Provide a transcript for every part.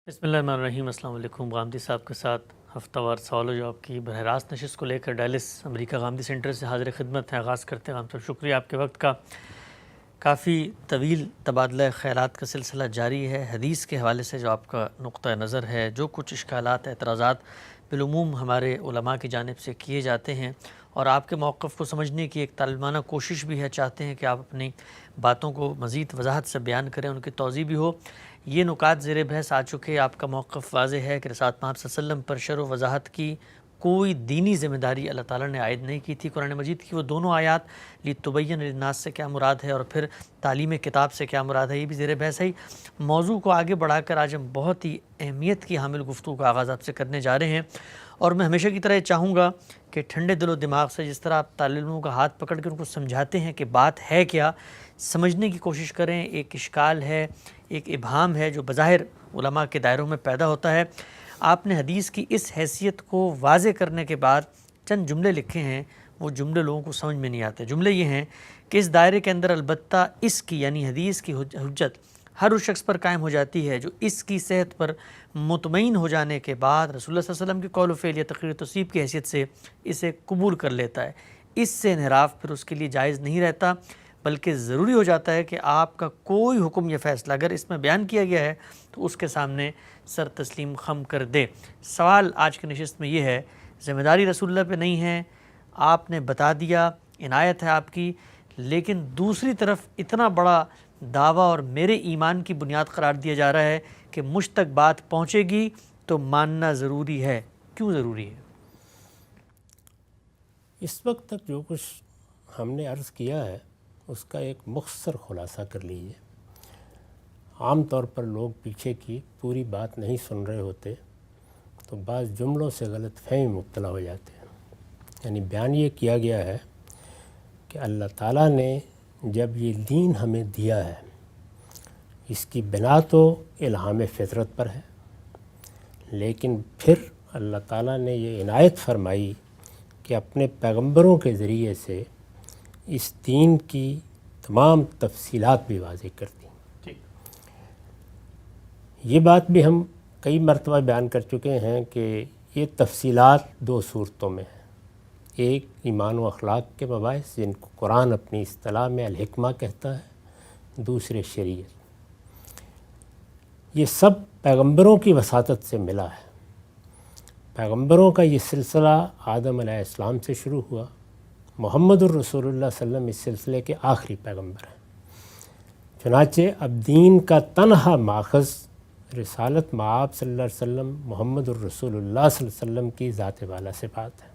بسم اللہ الرحمن الرحیم۔ السلام علیکم۔ غامدی صاحب کے ساتھ ہفتہ وار سوال و جواب کی براہ راست نشست کو لے کر ڈیلس امریکہ غامدی سینٹر سے حاضر خدمت ہے۔ آغاز کرتے ہیں۔ غام صاحب شکریہ آپ کے وقت کا۔ کافی طویل تبادلہ خیالات کا سلسلہ جاری ہے۔ حدیث کے حوالے سے جو آپ کا نقطہ نظر ہے، جو کچھ اشکالات اعتراضات بالعموم ہمارے علماء کی جانب سے کیے جاتے ہیں، اور آپ کے موقف کو سمجھنے کی ایک طالبانہ کوشش بھی ہے، چاہتے ہیں کہ آپ اپنی باتوں کو مزید وضاحت سے بیان کریں، ان کی توضیح بھی ہو۔ یہ نکات زیر بحث آ چکے۔ آپ کا موقف واضح ہے کہ رسالت محمد صلی اللہ علیہ وسلم پر شرح و وضاحت کی کوئی دینی ذمہ داری اللہ تعالیٰ نے عائد نہیں کی تھی۔ قرآن مجید کی وہ دونوں آیات لِتُبَيِّنَ لِلنَّاسِ سے کیا مراد ہے، اور پھر تعلیم کتاب سے کیا مراد ہے، یہ بھی زیر بحث ہے۔ موضوع کو آگے بڑھا کر آج ہم بہت ہی اہمیت کی حامل گفتگو کا آغاز آپ سے کرنے جا رہے ہیں، اور میں ہمیشہ کی طرح چاہوں گا کہ ٹھنڈے دل و دماغ سے جس طرح آپ طالب علموں کا ہاتھ پکڑ کے ان کو سمجھاتے ہیں کہ بات ہے کیا، سمجھنے کی کوشش کریں۔ ایک اشکال ہے، ایک ابہام ہے جو بظاہر علماء کے دائروں میں پیدا ہوتا ہے۔ آپ نے حدیث کی اس حیثیت کو واضح کرنے کے بعد چند جملے لکھے ہیں، وہ جملے لوگوں کو سمجھ میں نہیں آتے۔ جملے یہ ہیں کہ اس دائرے کے اندر البتہ اس کی یعنی حدیث کی حجت ہر اس شخص پر قائم ہو جاتی ہے جو اس کی صحت پر مطمئن ہو جانے کے بعد رسول اللہ صلی اللہ علیہ وسلم کے قول و فعل یا تقریر و تصویب کی حیثیت سے اسے قبول کر لیتا ہے۔ اس سے انحراف پھر اس کے لیے جائز نہیں رہتا، بلکہ ضروری ہو جاتا ہے کہ آپ کا کوئی حکم یا فیصلہ اگر اس میں بیان کیا گیا ہے تو اس کے سامنے سر تسلیم خم کر دے۔ سوال آج کی نشست میں یہ ہے، ذمہ داری رسول اللہ پہ نہیں ہے، آپ نے بتا دیا، عنایت ہے آپ کی، لیکن دوسری طرف اتنا بڑا دعویٰ اور میرے ایمان کی بنیاد قرار دیا جا رہا ہے کہ مجھ تک بات پہنچے گی تو ماننا ضروری ہے۔ کیوں ضروری ہے؟ اس وقت تک جو کچھ ہم نے عرض کیا ہے اس کا ایک مختصر خلاصہ کر لیجیے۔ عام طور پر لوگ پیچھے کی پوری بات نہیں سن رہے ہوتے تو بعض جملوں سے غلط فہمی مبتلا ہو جاتے ہیں۔ یعنی بیان یہ کیا گیا ہے کہ اللہ تعالیٰ نے جب یہ دین ہمیں دیا ہے، اس کی بنا تو الہام فطرت پر ہے، لیکن پھر اللہ تعالیٰ نے یہ عنایت فرمائی کہ اپنے پیغمبروں کے ذریعے سے اس دین کی تمام تفصیلات بھی واضح کر دیں۔ یہ بات بھی ہم کئی مرتبہ بیان کر چکے ہیں کہ یہ تفصیلات دو صورتوں میں ہیں۔ ایک ایمان و اخلاق کے مباحث جن کو قرآن اپنی اصطلاح میں الحکمہ کہتا ہے، دوسرے شریعت۔ یہ سب پیغمبروں کی وساطت سے ملا ہے۔ پیغمبروں کا یہ سلسلہ آدم علیہ السلام سے شروع ہوا۔ محمد الرسول اللہ صلی اللہ علیہ وسلم اس سلسلے کے آخری پیغمبر ہیں۔ چنانچہ اب دین کا تنہا ماخذ رسالت مآب صلی اللہ علیہ وسلم محمد الرسول اللہ صلی اللہ علیہ وسلم کی ذات والا صفات ہے۔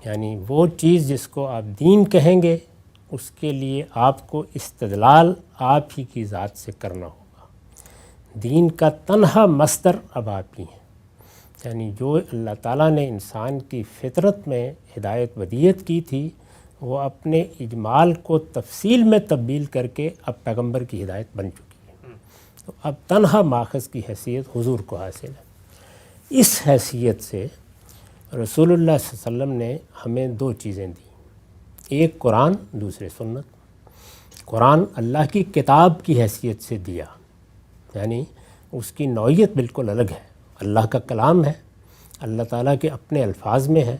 یعنی وہ چیز جس کو آپ دین کہیں گے اس کے لیے آپ کو استدلال آپ ہی کی ذات سے کرنا ہوگا۔ دین کا تنہا مصدر اب آپ ہی ہیں۔ یعنی جو اللہ تعالیٰ نے انسان کی فطرت میں ہدایت ودیت کی تھی وہ اپنے اجمال کو تفصیل میں تبدیل کر کے اب پیغمبر کی ہدایت بن چکی ہے۔ تو اب تنہا ماخذ کی حیثیت حضور کو حاصل ہے۔ اس حیثیت سے رسول اللہ صلی اللہ علیہ وسلم نے ہمیں دو چیزیں دیں، ایک قرآن، دوسرے سنت۔ قرآن اللہ کی کتاب کی حیثیت سے دیا، یعنی اس کی نوعیت بالکل الگ ہے، اللہ کا کلام ہے، اللہ تعالیٰ کے اپنے الفاظ میں ہے۔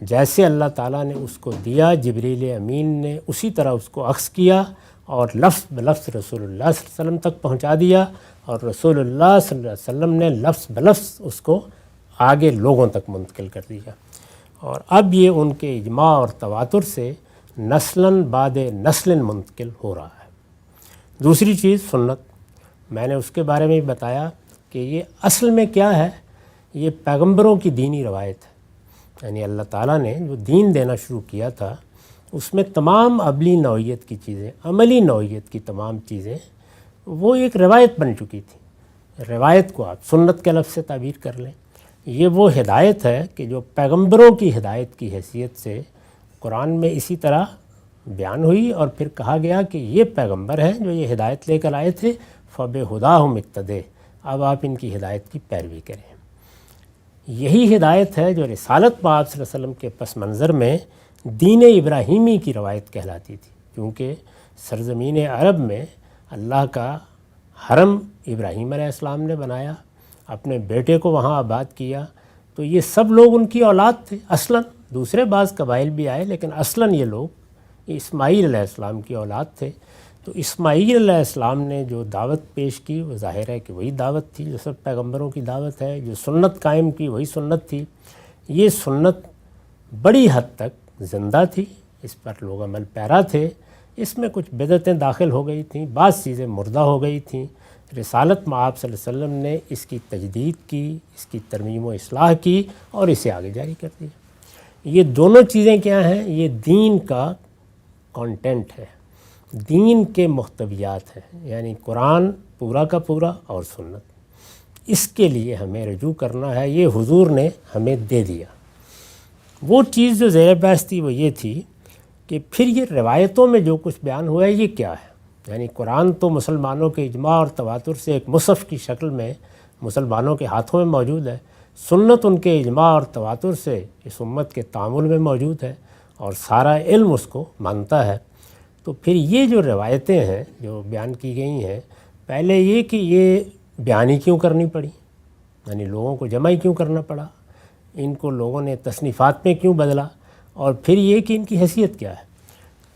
جیسے اللہ تعالیٰ نے اس کو دیا، جبریل امین نے اسی طرح اس کو اخذ کیا اور لفظ بلفظ رسول اللہ صلی اللہ علیہ وسلم تک پہنچا دیا، اور رسول اللہ صلی اللہ علیہ وسلم نے لفظ بلفظ اس کو آگے لوگوں تک منتقل کر دیا، اور اب یہ ان کے اجماع اور تواتر سے نسلاً بعد نسل منتقل ہو رہا ہے۔ دوسری چیز سنت، میں نے اس کے بارے میں بتایا کہ یہ اصل میں کیا ہے، یہ پیغمبروں کی دینی روایت ہے۔ یعنی اللہ تعالیٰ نے جو دین دینا شروع کیا تھا اس میں تمام عملی نوعیت کی چیزیں، عملی نوعیت کی تمام چیزیں وہ ایک روایت بن چکی تھی۔ روایت کو آپ سنت کے لفظ سے تعبیر کر لیں۔ یہ وہ ہدایت ہے کہ جو پیغمبروں کی ہدایت کی حیثیت سے قرآن میں اسی طرح بیان ہوئی، اور پھر کہا گیا کہ یہ پیغمبر ہیں جو یہ ہدایت لے کر آئے تھے، فَبِہُدَاهُمْ اقْتَدِیٰ، اب آپ ان کی ہدایت کی پیروی کریں۔ یہی ہدایت ہے جو رسالت مآب صلی اللہ علیہ وسلم کے پس منظر میں دین ابراہیمی کی روایت کہلاتی تھی، کیونکہ سرزمین عرب میں اللہ کا حرم ابراہیم علیہ السلام نے بنایا، اپنے بیٹے کو وہاں آباد کیا، تو یہ سب لوگ ان کی اولاد تھے اصلاً، دوسرے بعض قبائل بھی آئے لیکن اصلاً یہ لوگ اسماعیل علیہ السلام کی اولاد تھے۔ تو اسماعیل علیہ السلام نے جو دعوت پیش کی وہ ظاہر ہے کہ وہی دعوت تھی جو سب پیغمبروں کی دعوت ہے، جو سنت قائم کی وہی سنت تھی۔ یہ سنت بڑی حد تک زندہ تھی، اس پر لوگ عمل پیرا تھے، اس میں کچھ بدعتیں داخل ہو گئی تھیں، بعض چیزیں مردہ ہو گئی تھیں۔ رسالت مآب صلی اللہ علیہ وسلم نے اس کی تجدید کی، اس کی ترمیم و اصلاح کی اور اسے آگے جاری کر دیا۔ یہ دونوں چیزیں کیا ہیں؟ یہ دین کا کانٹینٹ ہے، دین کے محتویات ہیں، یعنی قرآن پورا کا پورا اور سنت۔ اس کے لیے ہمیں رجوع کرنا ہے، یہ حضور نے ہمیں دے دیا۔ وہ چیز جو زیر بحث تھی وہ یہ تھی کہ پھر یہ روایتوں میں جو کچھ بیان ہوا ہے یہ کیا ہے؟ یعنی قرآن تو مسلمانوں کے اجماع اور تواتر سے ایک مصحف کی شکل میں مسلمانوں کے ہاتھوں میں موجود ہے، سنت ان کے اجماع اور تواتر سے اس امت کے تعامل میں موجود ہے اور سارا علم اس کو مانتا ہے۔ تو پھر یہ جو روایتیں ہیں جو بیان کی گئی ہیں، پہلے یہ کہ یہ بیانی کیوں کرنی پڑی، یعنی لوگوں کو جمع کیوں کرنا پڑا، ان کو لوگوں نے تصنیفات میں کیوں بدلا، اور پھر یہ کہ ان کی حیثیت کیا ہے۔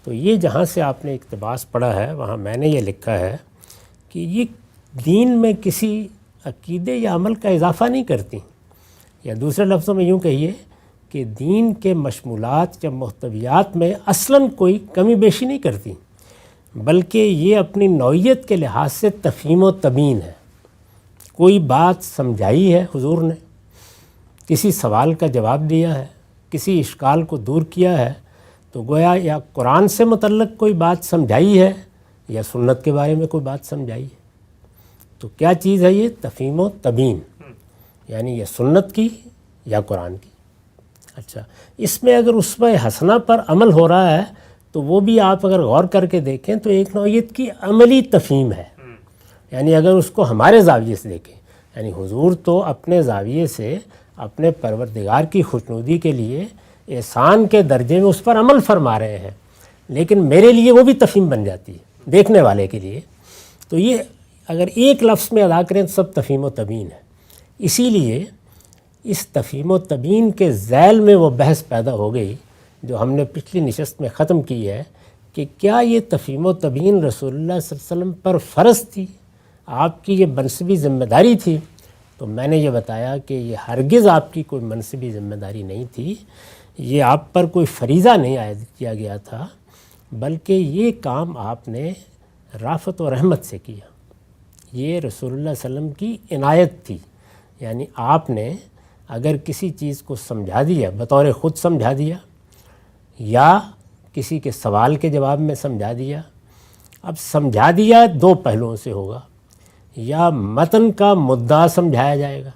تو یہ جہاں سے آپ نے اقتباس پڑھا ہے وہاں میں نے یہ لکھا ہے کہ یہ دین میں کسی عقیدے یا عمل کا اضافہ نہیں کرتی، یا دوسرے لفظوں میں یوں کہیے کہ دین کے مشمولات یا محتویات میں اصلاً کوئی کمی بیشی نہیں کرتی، بلکہ یہ اپنی نوعیت کے لحاظ سے تفہیم و تبیین ہے۔ کوئی بات سمجھائی ہے حضور نے، کسی سوال کا جواب دیا ہے، کسی اشکال کو دور کیا ہے، تو گویا یا قرآن سے متعلق کوئی بات سمجھائی ہے یا سنت کے بارے میں کوئی بات سمجھائی ہے۔ تو کیا چیز ہے یہ؟ تفہیم و تبیین، یعنی یہ سنت کی یا قرآن کی۔ اچھا، اس میں اگر اسوہ حسنہ پر عمل ہو رہا ہے تو وہ بھی آپ اگر غور کر کے دیکھیں تو ایک نوعیت کی عملی تفہیم ہے، یعنی اگر اس کو ہمارے زاویے سے دیکھیں، یعنی حضور تو اپنے زاویے سے اپنے پروردگار کی خوشنودی کے لیے احسان کے درجے میں اس پر عمل فرما رہے ہیں، لیکن میرے لیے وہ بھی تفہیم بن جاتی ہے دیکھنے والے کے لیے۔ تو یہ اگر ایک لفظ میں ادا کریں تو سب تفہیم و تبیین ہے۔ اسی لیے اس تفہیم و تبیین کے ذیل میں وہ بحث پیدا ہو گئی جو ہم نے پچھلی نشست میں ختم کی ہے کہ کیا یہ تفہیم و تبیین رسول اللہ صلی اللہ علیہ وسلم پر فرض تھی، آپ کی یہ منصبی ذمہ داری تھی؟ تو میں نے یہ بتایا کہ یہ ہرگز آپ کی کوئی منصبی ذمہ داری نہیں تھی، یہ آپ پر کوئی فریضہ نہیں عائد کیا گیا تھا، بلکہ یہ کام آپ نے رافت و رحمت سے کیا۔ یہ رسول اللہ صلی اللہ علیہ وسلم کی عنایت تھی، یعنی آپ نے اگر کسی چیز کو سمجھا دیا، بطور خود سمجھا دیا یا کسی کے سوال کے جواب میں سمجھا دیا۔ اب سمجھا دیا دو پہلوؤں سے ہوگا، یا متن کا مدعا سمجھایا جائے گا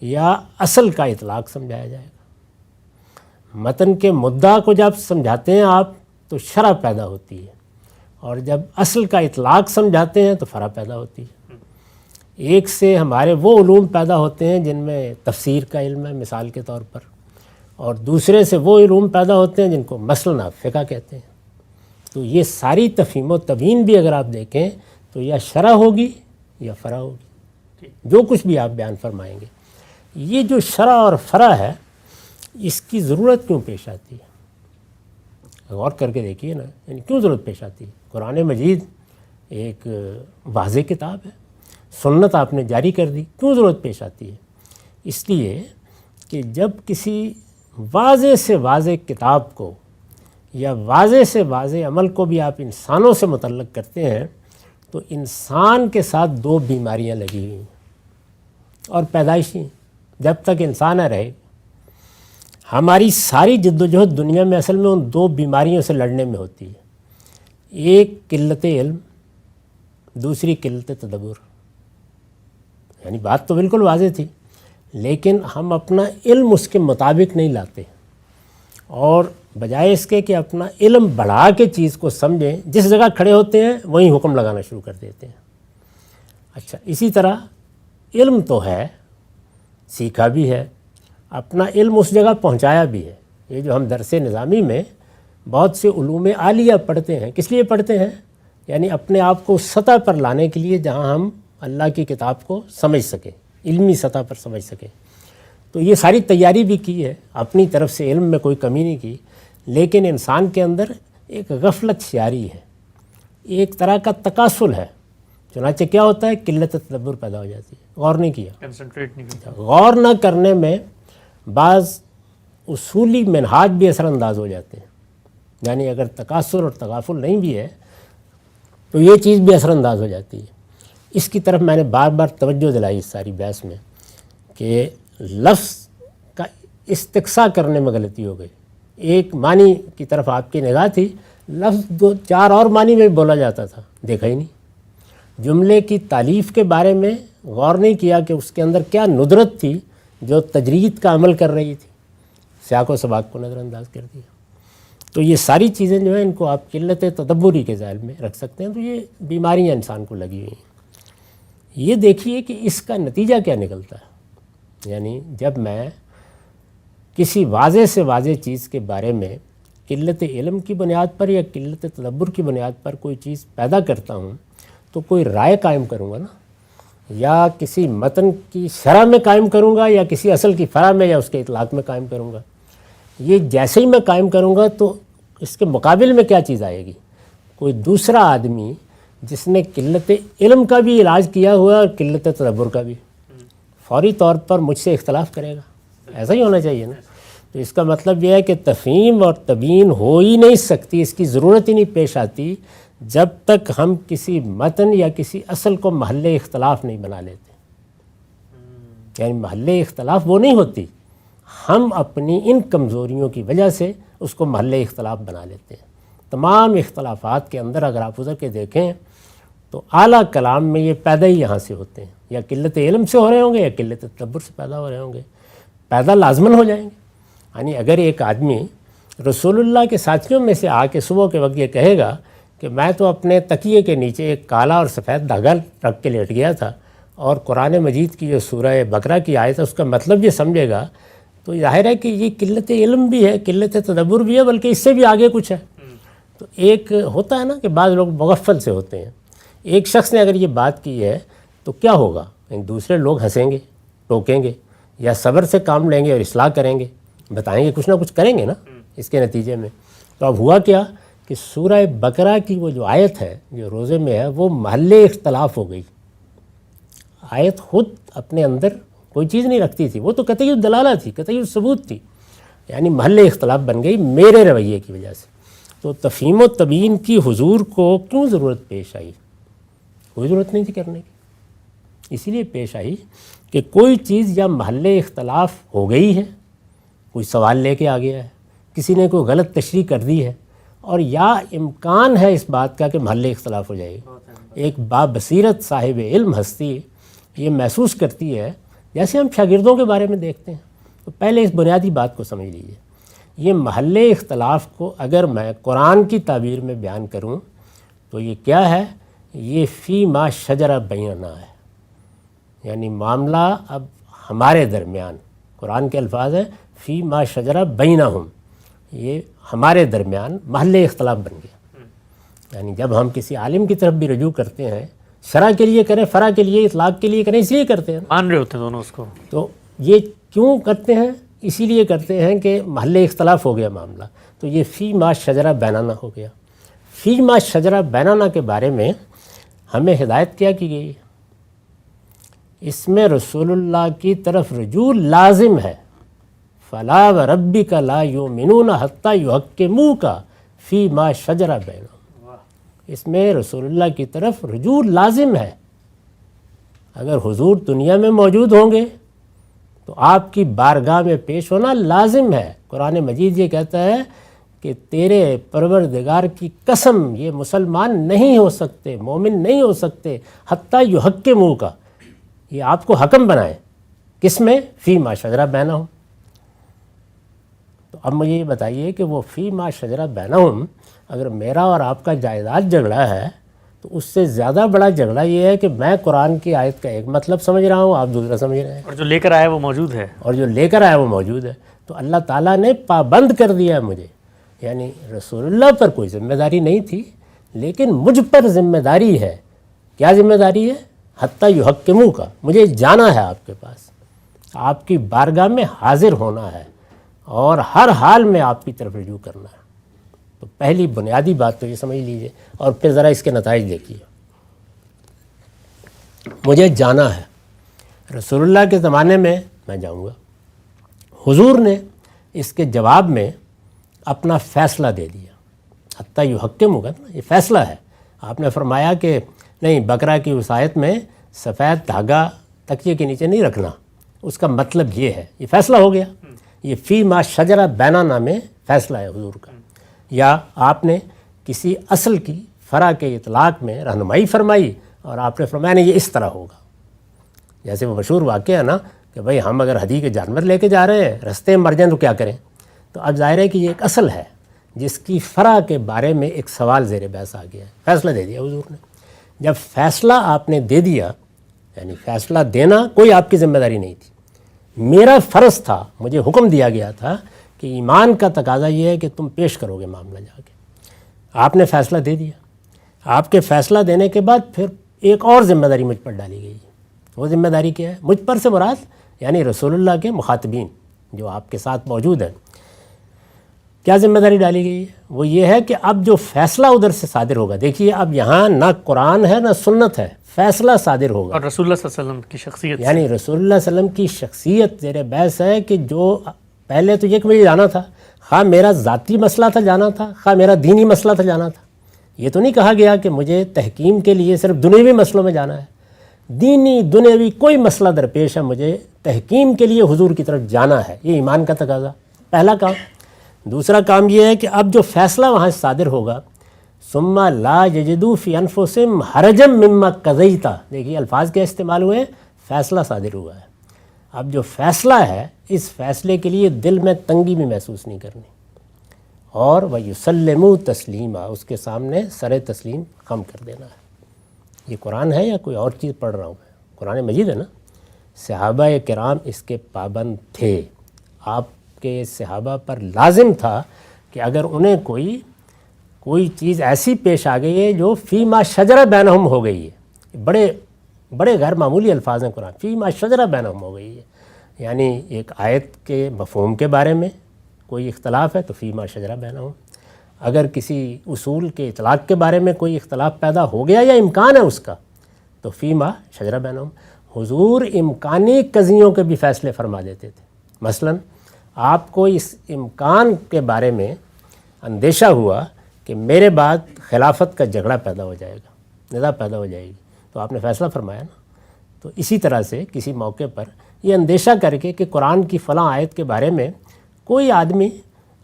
یا اصل کا اطلاق سمجھایا جائے گا۔ متن کے مدعا کو جب سمجھاتے ہیں آپ تو شرح پیدا ہوتی ہے، اور جب اصل کا اطلاق سمجھاتے ہیں تو فرع پیدا ہوتی ہے۔ ایک سے ہمارے وہ علوم پیدا ہوتے ہیں جن میں تفسیر کا علم ہے مثال کے طور پر، اور دوسرے سے وہ علوم پیدا ہوتے ہیں جن کو مثلاً فقہ کہتے ہیں۔ تو یہ ساری تفہیم و تبیین بھی اگر آپ دیکھیں تو یا شرح ہوگی یا فرع ہوگی، جو کچھ بھی آپ بیان فرمائیں گے۔ یہ جو شرح اور فرع ہے اس کی ضرورت کیوں پیش آتی ہے؟ غور کر کے دیکھیے نا، یعنی کیوں ضرورت پیش آتی ہے؟ قرآن مجید ایک واضح کتاب ہے، سنت آپ نے جاری کر دی، کیوں ضرورت پیش آتی ہے؟ اس لیے کہ جب کسی واضح سے واضح کتاب کو یا واضح سے واضح عمل کو بھی آپ انسانوں سے متعلق کرتے ہیں تو انسان کے ساتھ دو بیماریاں لگی ہوئی ہیں اور پیدائشی، جب تک انسان رہے ہماری ساری جد و جہد دنیا میں اصل میں ان دو بیماریوں سے لڑنے میں ہوتی ہے، ایک قلت علم، دوسری قلت تدبر۔ یعنی بات تو بالکل واضح تھی لیکن ہم اپنا علم اس کے مطابق نہیں لاتے، اور بجائے اس کے کہ اپنا علم بڑھا کے چیز کو سمجھیں، جس جگہ کھڑے ہوتے ہیں وہیں حکم لگانا شروع کر دیتے ہیں۔ اچھا، اسی طرح علم تو ہے، سیکھا بھی ہے، اپنا علم اس جگہ پہنچایا بھی ہے۔ یہ جو ہم درس نظامی میں بہت سے علوم عالیہ پڑھتے ہیں، کس لیے پڑھتے ہیں؟ یعنی اپنے آپ کو سطح پر لانے کے لیے، جہاں ہم اللہ کی کتاب کو سمجھ سکیں، علمی سطح پر سمجھ سکیں۔ تو یہ ساری تیاری بھی کی ہے، اپنی طرف سے علم میں کوئی کمی نہیں کی، لیکن انسان کے اندر ایک غفلت شیاری ہے، ایک طرح کا تکاسل ہے، چنانچہ کیا ہوتا ہے، قلت تدبر پیدا ہو جاتی ہے، غور نہیں کیا۔ کنسنٹریٹ نہیں کرتا۔ غور نہ کرنے میں بعض اصولی منہاج بھی اثر انداز ہو جاتے ہیں، یعنی اگر تکاسل اور تغافل نہیں بھی ہے تو یہ چیز بھی اثر انداز ہو جاتی ہے۔ اس کی طرف میں نے بار بار توجہ دلائی اس ساری بحث میں کہ لفظ کا استقصاء کرنے میں غلطی ہو گئی۔ ایک معنی کی طرف آپ کی نگاہ تھی، لفظ دو چار اور معنی میں بولا جاتا تھا، دیکھا ہی نہیں۔ جملے کی تالیف کے بارے میں غور نہیں کیا کہ اس کے اندر کیا ندرت تھی جو تجرید کا عمل کر رہی تھی، سیاق و سباق کو نظر انداز کر دیا۔ تو یہ ساری چیزیں جو ہیں ان کو آپ قلت تدبری کے ذیل میں رکھ سکتے ہیں۔ تو یہ بیماریاں انسان کو لگی ہوئی ہیں۔ یہ دیکھیے کہ اس کا نتیجہ کیا نکلتا ہے، یعنی جب میں کسی واضح سے واضح چیز کے بارے میں قلت علم کی بنیاد پر یا قلت تدبر کی بنیاد پر کوئی چیز پیدا کرتا ہوں تو کوئی رائے قائم کروں گا نا، یا کسی متن کی شرح میں قائم کروں گا یا کسی اصل کی فرع میں یا اس کے اطلاق میں قائم کروں گا۔ یہ جیسے ہی میں قائم کروں گا تو اس کے مقابل میں کیا چیز آئے گی، کوئی دوسرا آدمی جس نے قلت علم کا بھی علاج کیا ہوا اور قلت تدبر کا بھی، فوری طور پر مجھ سے اختلاف کرے گا۔ ایسا ہی ہونا چاہیے نا۔ تو اس کا مطلب یہ ہے کہ تفہیم اور تبیین ہو ہی نہیں سکتی، اس کی ضرورت ہی نہیں پیش آتی جب تک ہم کسی متن یا کسی اصل کو محل اختلاف نہیں بنا لیتے۔ یعنی محل اختلاف وہ نہیں ہوتی، ہم اپنی ان کمزوریوں کی وجہ سے اس کو محل اختلاف بنا لیتے ہیں۔ تمام اختلافات کے اندر اگر آپ ادھر کے دیکھیں تو اعلیٰ کلام میں یہ پیدا ہی یہاں سے ہوتے ہیں، یا قلت علم سے ہو رہے ہوں گے یا قلت تدبر سے پیدا ہو رہے ہوں گے، پیدا لازماً ہو جائیں گے۔ یعنی اگر ایک آدمی رسول اللہ کے ساتھیوں میں سے آ کے صبح کے وقت یہ کہے گا کہ میں تو اپنے تکیے کے نیچے ایک کالا اور سفید دھاگا رکھ کے لیٹ گیا تھا اور قرآن مجید کی جو سورہ بقرہ کی آیت ہے اس کا مطلب یہ سمجھے گا، تو ظاہر ہے کہ یہ قلت علم بھی ہے، قلت تدبر بھی ہے، بلکہ اس سے بھی آگے کچھ ہے۔ تو ایک ہوتا ہے نا کہ بعض لوگ مغفل سے ہوتے ہیں، ایک شخص نے اگر یہ بات کی ہے تو کیا ہوگا، دوسرے لوگ ہنسیں گے، ٹوکیں گے، یا صبر سے کام لیں گے اور اصلاح کریں گے، بتائیں گے، کچھ نہ کچھ کریں گے نا اس کے نتیجے میں۔ تو اب ہوا کیا کہ سورہ بقرہ کی وہ جو آیت ہے جو روزے میں ہے وہ محل اختلاف ہو گئی۔ آیت خود اپنے اندر کوئی چیز نہیں رکھتی تھی، وہ تو قطعی الدلالہ تھی، قطعی الثبوت تھی، یعنی محل اختلاف بن گئی میرے رویے کی وجہ سے۔ تو تفہیم و تبیین کی حضور کو کیوں ضرورت پیش آئی؟ کوئی ضرورت نہیں تھی کرنے کی، اسی لیے پیش آئی کہ کوئی چیز یا محل اختلاف ہو گئی ہے، کوئی سوال لے کے آ گیا ہے، کسی نے کوئی غلط تشریح کر دی ہے، اور یا امکان ہے اس بات کا کہ محل اختلاف ہو جائے گا۔ ایک بابصیرت صاحب علم ہستی یہ محسوس کرتی ہے، جیسے ہم شاگردوں کے بارے میں دیکھتے ہیں، تو پہلے اس بنیادی بات کو سمجھ لیجیے، یہ محل اختلاف کو اگر میں قرآن کی تعبیر میں بیان کروں تو یہ کیا ہے، یہ فی ما شجر بیننا ہے، یعنی معاملہ اب ہمارے درمیان، قرآن کے الفاظ ہیں فی ما شجر بینہم، یہ ہمارے درمیان محل اختلاف بن گیا۔ یعنی جب ہم کسی عالم کی طرف بھی رجوع کرتے ہیں، شرع کے لیے کریں، فرع کے لیے، اطلاق کے لیے کریں، اس لیے کرتے ہیں، مان رہے ہوتے ہیں دونوں اس کو۔ تو یہ کیوں کرتے ہیں؟ اسی لیے کرتے ہیں کہ محل اختلاف ہو گیا معاملہ، تو یہ فی ما شجرہ بینانا ہو گیا۔ فی ما شجرہ بینانا کے بارے میں ہمیں ہدایت کیا کی گئی ہے؟ اس میں رسول اللہ کی طرف رجوع لازم ہے۔ فلا وربک لا یؤمنون حتی یحکموک فی ما شجر بینہم، اس میں رسول اللہ کی طرف رجوع لازم ہے۔ اگر حضور دنیا میں موجود ہوں گے تو آپ کی بارگاہ میں پیش ہونا لازم ہے۔ قرآن مجید یہ کہتا ہے کہ تیرے پروردگار کی قسم یہ مسلمان نہیں ہو سکتے، مومن نہیں ہو سکتے حتی یحکموک، یہ آپ کو حکم بنائے، کس میں؟ فی ما شجرہ بینہم۔ تو اب مجھے یہ بتائیے کہ وہ فی ما شجرہ بینہم اگر میرا اور آپ کا جائیداد جھگڑا ہے تو اس سے زیادہ بڑا جھگڑا یہ ہے کہ میں قرآن کی آیت کا ایک مطلب سمجھ رہا ہوں، آپ دوسرا سمجھ رہے ہیں، اور جو لے کر آیا وہ موجود ہے، اور جو لے کر آیا وہ موجود ہے۔ تو اللہ تعالیٰ نے پابند کر دیا ہے مجھے، یعنی رسول اللہ پر کوئی ذمہ داری نہیں تھی لیکن مجھ پر ذمہ داری ہے۔ کیا ذمہ داری ہے؟ حتیٰ یحکمو کا، مجھے جانا ہے آپ کے پاس، آپ کی بارگاہ میں حاضر ہونا ہے اور ہر حال میں آپ کی طرف رجوع کرنا ہے۔ تو پہلی بنیادی بات تو یہ سمجھ لیجئے، اور پھر ذرا اس کے نتائج دیکھیے۔ مجھے جانا ہے، رسول اللہ کے زمانے میں میں جاؤں گا، حضور نے اس کے جواب میں اپنا فیصلہ دے دیا۔ حتیٰ یحکم ہوگا نا، یہ فیصلہ ہے۔ آپ نے فرمایا کہ نہیں، بقرہ کی وصایت میں سفید دھاگا تکیے کے نیچے نہیں رکھنا، اس کا مطلب یہ ہے، یہ فیصلہ ہو گیا۔ یہ فی ما شجرہ بیننا میں فیصلہ ہے حضور کا۔ یا آپ نے کسی اصل کی فرع کے اطلاق میں رہنمائی فرمائی اور آپ نے فرمایا نہیں، یہ اس طرح ہوگا۔ جیسے وہ مشہور واقعہ ہے نا کہ بھئی ہم اگر ہدی کے جانور لے کے جا رہے ہیں، رستے میں مر جائیں تو کیا کریں؟ تو اب ظاہر ہے کہ یہ ایک اصل ہے جس کی فرع کے بارے میں ایک سوال زیر بحث آ گیا ہے۔ فیصلہ دے دیا حضور نے۔ جب فیصلہ آپ نے دے دیا، یعنی فیصلہ دینا کوئی آپ کی ذمہ داری نہیں تھی، میرا فرض تھا، مجھے حکم دیا گیا تھا کہ ایمان کا تقاضا یہ ہے کہ تم پیش کرو گے معاملہ جا کے۔ آپ نے فیصلہ دے دیا، آپ کے فیصلہ دینے کے بعد پھر ایک اور ذمہ داری مجھ پر ڈالی گئی۔ وہ ذمہ داری کیا ہے؟ مجھ پر سے مراد یعنی رسول اللہ کے مخاطبین جو آپ کے ساتھ موجود ہیں، کیا ذمہ داری ڈالی گئی ہے؟ وہ یہ ہے کہ اب جو فیصلہ ادھر سے صادر ہوگا، دیکھیے اب یہاں نہ قرآن ہے نہ سنت ہے، فیصلہ صادر ہوگا، اور رسول اللہ صلی اللہ علیہ وسلم کی شخصیت یعنی رسول اللہ صلی اللہ علیہ وسلم کی شخصیت زیر بحث ہے کہ جو پہلے تو یہ کہ مجھے جانا تھا، خواہ میرا ذاتی مسئلہ تھا جانا تھا، خواہ میرا دینی مسئلہ تھا جانا تھا۔ یہ تو نہیں کہا گیا کہ مجھے تحکیم کے لیے صرف دنیوی مسئلوں میں جانا ہے، دینی دنیوی کوئی مسئلہ درپیش ہے، مجھے تحکیم کے لیے حضور کی طرف جانا ہے۔ یہ ایمان کا تقاضا پہلا کام۔ دوسرا کام یہ ہے کہ اب جو فیصلہ وہاں سے صادر ہوگا، ثم لا یجدوا فی انفسہم حرجا مما قضیت، دیکھیے الفاظ کیا استعمال ہوئے ہیں، فیصلہ صادر ہوا ہے۔ اب جو فیصلہ ہے، اس فیصلے کے لیے دل میں تنگی بھی محسوس نہیں کرنی، اور وَيُسَلِّمُوا تسلیما، اس کے سامنے سر تسلیم خم کر دینا ہے۔ یہ قرآن ہے یا کوئی اور چیز پڑھ رہا ہوں میں؟ قرآن مجید ہے نا۔ صحابہ کرام اس کے پابند تھے، آپ کے صحابہ پر لازم تھا کہ اگر انہیں کوئی چیز ایسی پیش آ گئی ہے جو فی ما شجرہ بینہم ہو گئی ہے، بڑے غیر معمولی الفاظ ہیں قرآن، فی ما شجرہ بینہم ہو گئی ہے، یعنی ایک آیت کے مفہوم کے بارے میں کوئی اختلاف ہے تو فی ما شجرہ بینہم، اگر کسی اصول کے اطلاق کے بارے میں کوئی اختلاف پیدا ہو گیا یا امکان ہے اس کا تو فی ما شجرہ بینہم۔ حضور امکانی قضیوں کے بھی فیصلے فرما دیتے تھے۔ مثلاً آپ کو اس امکان کے بارے میں اندیشہ ہوا کہ میرے بعد خلافت کا جھگڑا پیدا ہو جائے گا، نزاع پیدا ہو جائے گی، تو آپ نے فیصلہ فرمایا نا۔ تو اسی طرح سے کسی موقع پر یہ اندیشہ کر کے کہ قرآن کی فلاں آیت کے بارے میں کوئی آدمی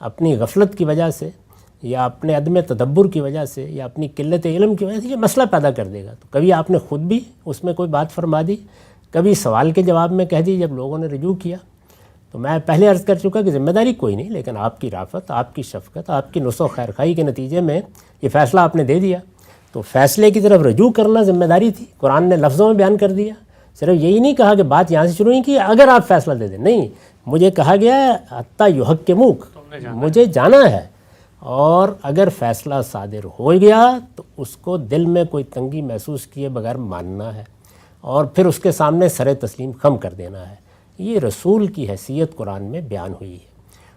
اپنی غفلت کی وجہ سے یا اپنے عدم تدبر کی وجہ سے یا اپنی قلت علم کی وجہ سے یہ مسئلہ پیدا کر دے گا، تو کبھی آپ نے خود بھی اس میں کوئی بات فرما دی، کبھی سوال کے جواب میں کہہ دی جب لوگوں نے رجوع کیا۔ تو میں پہلے عرض کر چکا کہ ذمہ داری کوئی نہیں، لیکن آپ کی رافت، آپ کی شفقت، آپ کی نصح و خیرخواہی کے نتیجے میں یہ فیصلہ آپ نے دے دیا، تو فیصلے کی طرف رجوع کرنا ذمہ داری تھی۔ قرآن نے لفظوں میں بیان کر دیا، صرف یہی نہیں کہا کہ بات یہاں سے شروع نہیں کی اگر آپ فیصلہ دے دیں، نہیں، مجھے کہا گیا ہے حتیٰ یحکموک، مجھے جانا ہے، اور اگر فیصلہ صادر ہو گیا تو اس کو دل میں کوئی تنگی محسوس کیے بغیر ماننا ہے، اور پھر اس کے سامنے سر تسلیم خم کر دینا ہے۔ یہ رسول کی حیثیت قرآن میں بیان ہوئی ہے۔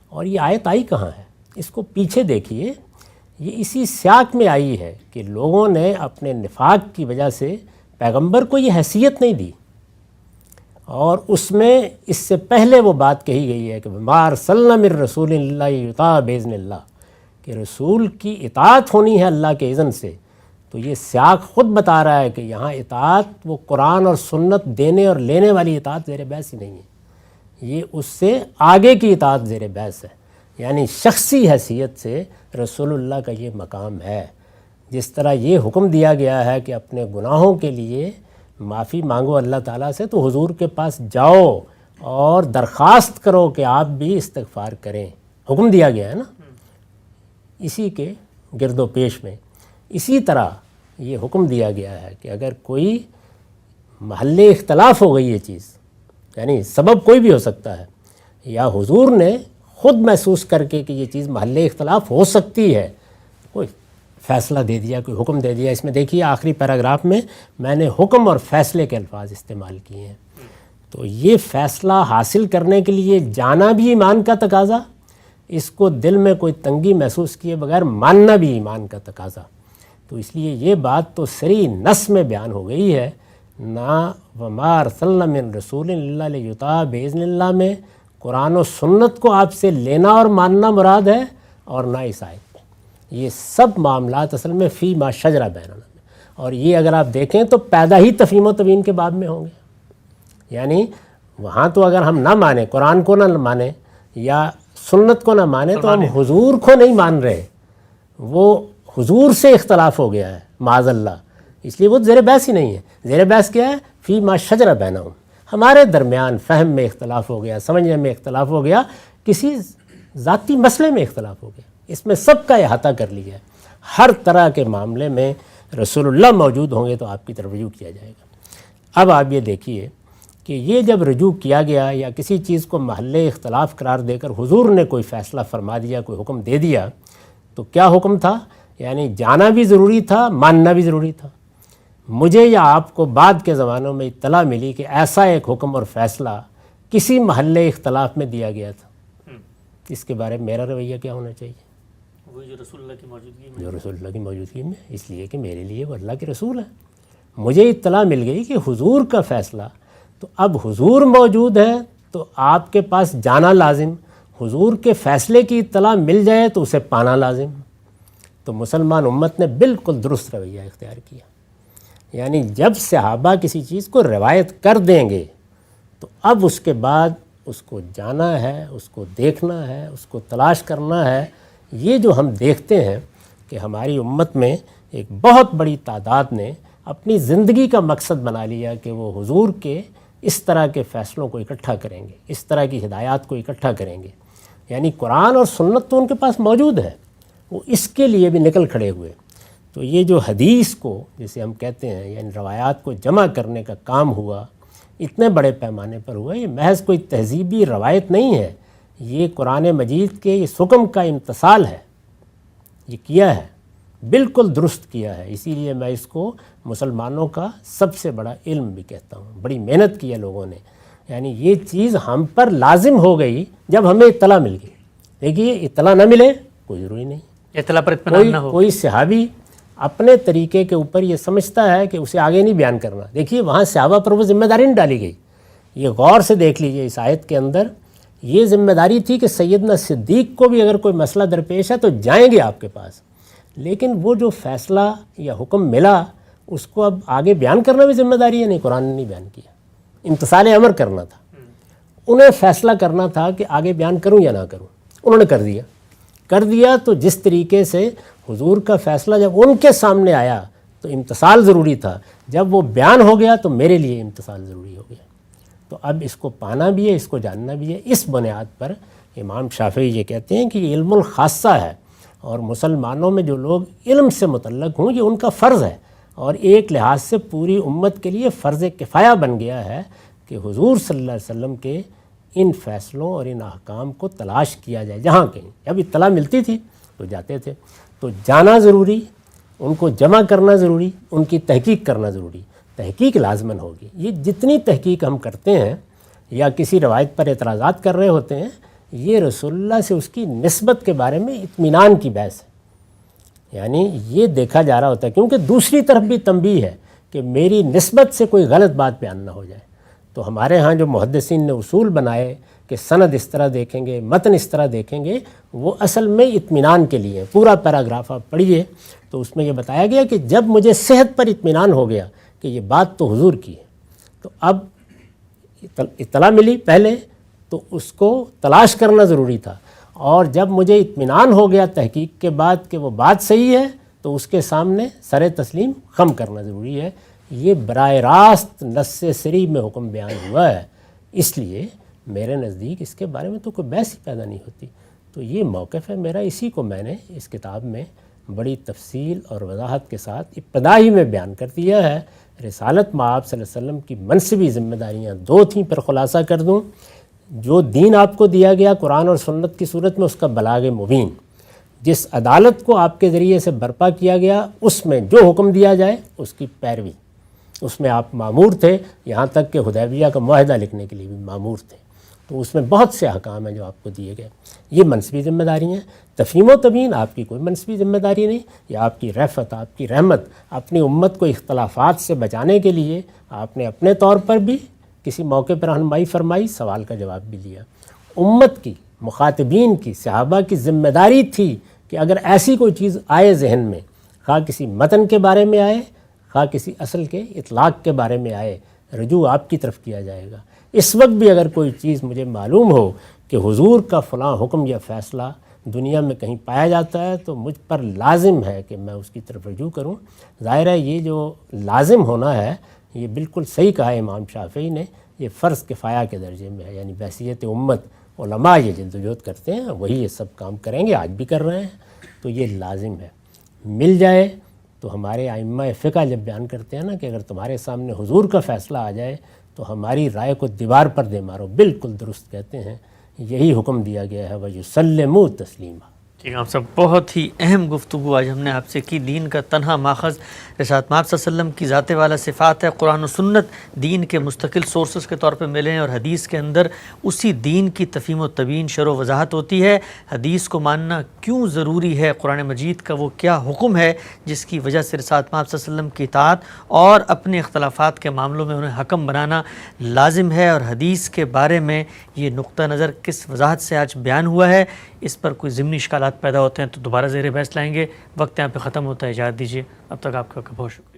اور یہ آیت آئی کہاں ہے؟ اس کو پیچھے دیکھیے، یہ اسی سیاق میں آئی ہے کہ لوگوں نے اپنے نفاق کی وجہ سے پیغمبر کو یہ حیثیت نہیں دی، اور اس میں اس سے پہلے وہ بات کہی گئی ہے کہ ما ارسلنا من رسول الا یطاع باذن اللہ، کہ رسول کی اطاعت ہونی ہے اللہ کے اذن سے۔ تو یہ سیاق خود بتا رہا ہے کہ یہاں اطاعت وہ قرآن اور سنت دینے اور لینے والی اطاعت زیر بحث ہی نہیں ہے، یہ اس سے آگے کی اطاعت زیر بحث ہے، یعنی شخصی حیثیت سے رسول اللہ کا یہ مقام ہے۔ جس طرح یہ حکم دیا گیا ہے کہ اپنے گناہوں کے لیے معافی مانگو اللہ تعالیٰ سے، تو حضور کے پاس جاؤ اور درخواست کرو کہ آپ بھی استغفار کریں، حکم دیا گیا ہے نا اسی کے گرد و پیش میں۔ اسی طرح یہ حکم دیا گیا ہے کہ اگر کوئی محل اختلاف ہو گئی یہ چیز، یعنی سبب کوئی بھی ہو سکتا ہے، یا حضور نے خود محسوس کر کے کہ یہ چیز محل اختلاف ہو سکتی ہے، کوئی فیصلہ دے دیا، کوئی حکم دے دیا. اس میں دیکھیے آخری پیراگراف میں میں نے حکم اور فیصلے کے الفاظ استعمال کیے ہیں. تو یہ فیصلہ حاصل کرنے کے لیے جانا بھی ایمان کا تقاضا، اس کو دل میں کوئی تنگی محسوس کیے بغیر ماننا بھی ایمان کا تقاضا. تو اس لیے یہ بات تو صریح نص میں بیان ہو گئی ہے، نہ وما ارسلنا من رسول الا لیطاع باذن اللہ میں قرآن و سنت کو آپ سے لینا اور ماننا مراد ہے، اور نہ اس آیت میں. یہ سب معاملات اصل میں فی ما شجرہ بیننا میں، اور یہ اگر آپ دیکھیں تو پیدا ہی تفہیم و تبیین کے باب میں ہوں گے. یعنی وہاں تو اگر ہم نہ مانیں، قرآن کو نہ مانیں یا سنت کو نہ مانیں، تو ہم حضور کو نہیں مان رہے، وہ حضور سے اختلاف ہو گیا ہے معاذ اللہ. اس لیے وہ زیر بحث ہی نہیں ہے. زیر بحث کیا ہے؟ فی ما شجرہ بینہم، ہمارے درمیان فہم میں اختلاف ہو گیا، سمجھنے میں اختلاف ہو گیا، کسی ذاتی مسئلے میں اختلاف ہو گیا. اس میں سب کا احاطہ کر لیا ہے. ہر طرح کے معاملے میں رسول اللہ موجود ہوں گے تو آپ کی طرف رجوع کیا جائے گا. اب آپ یہ دیکھیے کہ یہ جب رجوع کیا گیا یا کسی چیز کو محل اختلاف قرار دے کر حضور نے کوئی فیصلہ فرما دیا، کوئی حکم دے دیا، تو کیا حکم تھا؟ یعنی جانا بھی ضروری تھا، ماننا بھی ضروری تھا. مجھے یا آپ کو بعد کے زمانوں میں اطلاع ملی کہ ایسا ایک حکم اور فیصلہ کسی محل اختلاف میں دیا گیا تھا. اس کے بارے میں میرا رویہ کیا ہونا چاہیے؟ وہ جو رسول اللہ کی موجودگی میں، جو رسول اللہ کی موجودگی میں، اس لیے کہ میرے لیے وہ اللہ کے رسول ہے. مجھے اطلاع مل گئی کہ حضور کا فیصلہ، تو اب حضور موجود ہے تو آپ کے پاس جانا لازم، حضور کے فیصلے کی اطلاع مل جائے تو اسے پانا لازم. تو مسلمان امت نے بالکل درست رویہ اختیار کیا. یعنی جب صحابہ کسی چیز کو روایت کر دیں گے تو اب اس کے بعد اس کو جانا ہے، اس کو دیکھنا ہے، اس کو تلاش کرنا ہے. یہ جو ہم دیکھتے ہیں کہ ہماری امت میں ایک بہت بڑی تعداد نے اپنی زندگی کا مقصد بنا لیا کہ وہ حضور کے اس طرح کے فیصلوں کو اکٹھا کریں گے، اس طرح کی ہدایات کو اکٹھا کریں گے. یعنی قرآن اور سنت تو ان کے پاس موجود ہے، وہ اس کے لیے بھی نکل کھڑے ہوئے. تو یہ جو حدیث کو جسے ہم کہتے ہیں، یعنی روایات کو جمع کرنے کا کام ہوا، اتنے بڑے پیمانے پر ہوا. یہ محض کوئی تہذیبی روایت نہیں ہے، یہ قرآن مجید کے اس حکم کا امتثال ہے. یہ کیا ہے، بالکل درست کیا ہے. اسی لیے میں اس کو مسلمانوں کا سب سے بڑا علم بھی کہتا ہوں. بڑی محنت کی ہے لوگوں نے. یعنی یہ چیز ہم پر لازم ہو گئی جب ہمیں اطلاع مل گئی. دیکھیے اطلاع نہ ملے کوئی ضروری نہیں، اطلاع پر اطمینان نہ ہو. کوئی صحابی اپنے طریقے کے اوپر یہ سمجھتا ہے کہ اسے آگے نہیں بیان کرنا. دیکھیے وہاں صحابہ پر وہ ذمہ داری نہیں ڈالی گئی. یہ غور سے دیکھ لیجئے اس آیت کے اندر یہ ذمہ داری تھی کہ سیدنا صدیق کو بھی اگر کوئی مسئلہ درپیش ہے تو جائیں گے آپ کے پاس، لیکن وہ جو فیصلہ یا حکم ملا اس کو اب آگے بیان کرنا بھی ذمہ داری ہے. نہیں، قرآن نے نہیں بیان کیا. امتثال امر کرنا تھا، انہیں فیصلہ کرنا تھا کہ آگے بیان کروں یا نہ کروں. انہوں نے کر دیا. تو جس طریقے سے حضور کا فیصلہ جب ان کے سامنے آیا تو امتثال ضروری تھا، جب وہ بیان ہو گیا تو میرے لیے امتثال ضروری ہو گیا. تو اب اس کو پانا بھی ہے، اس کو جاننا بھی ہے. اس بنیاد پر امام شافعی یہ کہتے ہیں کہ یہ علم الخاصہ ہے، اور مسلمانوں میں جو لوگ علم سے متعلق ہوں یہ ان کا فرض ہے، اور ایک لحاظ سے پوری امت کے لیے فرض کفایہ بن گیا ہے کہ حضور صلی اللہ علیہ وسلم کے ان فیصلوں اور ان احکام کو تلاش کیا جائے. جہاں کہیں جب اطلاع ملتی تھی تو جاتے تھے. تو جانا ضروری، ان کو جمع کرنا ضروری، ان کی تحقیق کرنا ضروری. تحقیق لازماً ہوگی. یہ جتنی تحقیق ہم کرتے ہیں یا کسی روایت پر اعتراضات کر رہے ہوتے ہیں، یہ رسول اللہ سے اس کی نسبت کے بارے میں اطمینان کی بحث ہے. یعنی یہ دیکھا جا رہا ہوتا ہے، کیونکہ دوسری طرف بھی تنبیہ ہے کہ میری نسبت سے کوئی غلط بات بیان نہ ہو جائے. تو ہمارے ہاں جو محدثین نے اصول بنائے کہ سند اس طرح دیکھیں گے، متن اس طرح دیکھیں گے، وہ اصل میں اطمینان کے لیے. پورا پیراگراف آپ پڑھیے تو اس میں یہ بتایا گیا کہ جب مجھے صحت پر اطمینان ہو گیا کہ یہ بات تو حضور کی ہے، تو اب اطلاع ملی پہلے تو اس کو تلاش کرنا ضروری تھا، اور جب مجھے اطمینان ہو گیا تحقیق کے بعد کہ وہ بات صحیح ہے تو اس کے سامنے سر تسلیم خم کرنا ضروری ہے. یہ براہ راست نص صریح میں حکم بیان ہوا ہے، اس لیے میرے نزدیک اس کے بارے میں تو کوئی بحث ہی پیدا نہیں ہوتی. تو یہ موقف ہے میرا، اسی کو میں نے اس کتاب میں بڑی تفصیل اور وضاحت کے ساتھ ابتدا ہی میں بیان کر دیا ہے. رسالت مآب صلی اللہ علیہ وسلم کی منصبی ذمہ داریاں دو تھیں، پر خلاصہ کر دوں. جو دین آپ کو دیا گیا قرآن اور سنت کی صورت میں، اس کا بلاغ مبین. جس عدالت کو آپ کے ذریعے سے برپا کیا گیا اس میں جو حکم دیا جائے اس کی پیروی، اس میں آپ مامور تھے، یہاں تک کہ حدیبیہ کا معاہدہ لکھنے کے لیے بھی مامور تھے، تو اس میں بہت سے احکام ہیں جو آپ کو دیے گئے۔ یہ منصبی ذمہ داری ہیں۔ تفہیم و تبیین آپ کی کوئی منصبی ذمہ داری نہیں، یہ آپ کی رفعت، آپ کی رحمت، اپنی امت کو اختلافات سے بچانے کے لیے آپ نے اپنے طور پر بھی کسی موقع پر رہنمائی فرمائی، سوال کا جواب بھی لیا۔ امت کی، مخاطبین کی، صحابہ کی ذمہ داری تھی کہ اگر ایسی کوئی چیز آئے ذہن میں، خواہ کسی متن کے بارے میں آئے، خواہ کسی اصل کے اطلاق کے بارے میں آئے، رجوع آپ کی طرف کیا جائے گا۔ اس وقت بھی اگر کوئی چیز مجھے معلوم ہو کہ حضور کا فلاں حکم یا فیصلہ دنیا میں کہیں پایا جاتا ہے تو مجھ پر لازم ہے کہ میں اس کی طرف رجوع کروں۔ ظاہر ہے یہ جو لازم ہونا ہے یہ بالکل صحیح کہا ہے امام شافعی نے، یہ فرض کفایہ کے درجے میں ہے، یعنی بحیثیت امت علماء یہ جدوجہد کرتے ہیں، وہی یہ سب کام کریں گے، آج بھی کر رہے ہیں، تو یہ لازم ہے۔ مل جائے تو ہمارے ائمہ فقہ جب بیان کرتے ہیں نا کہ اگر تمہارے سامنے حضور کا فیصلہ آ جائے تو ہماری رائے کو دیوار پر دے مارو، بالکل درست کہتے ہیں، یہی حکم دیا گیا ہے وَيُسَلِّمُوا تَسْلِيمًا۔ ٹھیک ہے آپ صاحب، بہت ہی اہم گفتگو آج ہم نے آپ سے کی۔ دین کا تنہا ماخذ رسالت مآب صلی اللہ علیہ وسلم کی ذات والا صفات ہے۔ قرآن و سنت دین کے مستقل سورسز کے طور پہ ملے ہیں، اور حدیث کے اندر اسی دین کی تفہیم و تبیین، شرح و وضاحت ہوتی ہے۔ حدیث کو ماننا کیوں ضروری ہے، قرآن مجید کا وہ کیا حکم ہے جس کی وجہ سے رسالت مآب صلی اللہ علیہ وسلم کی اطاعت اور اپنے اختلافات کے معاملوں میں انہیں حکم بنانا لازم ہے، اور حدیث کے بارے میں یہ نقطہ نظر کس وضاحت سے آج بیان ہوا ہے، اس پر کوئی ضمنی اشکالات پیدا ہوتے ہیں تو دوبارہ زیر بحث لائیں گے۔ وقت یہاں پہ ختم ہوتا ہے، اجازت دیجیے، اب تک آپ کا بہت شکریہ۔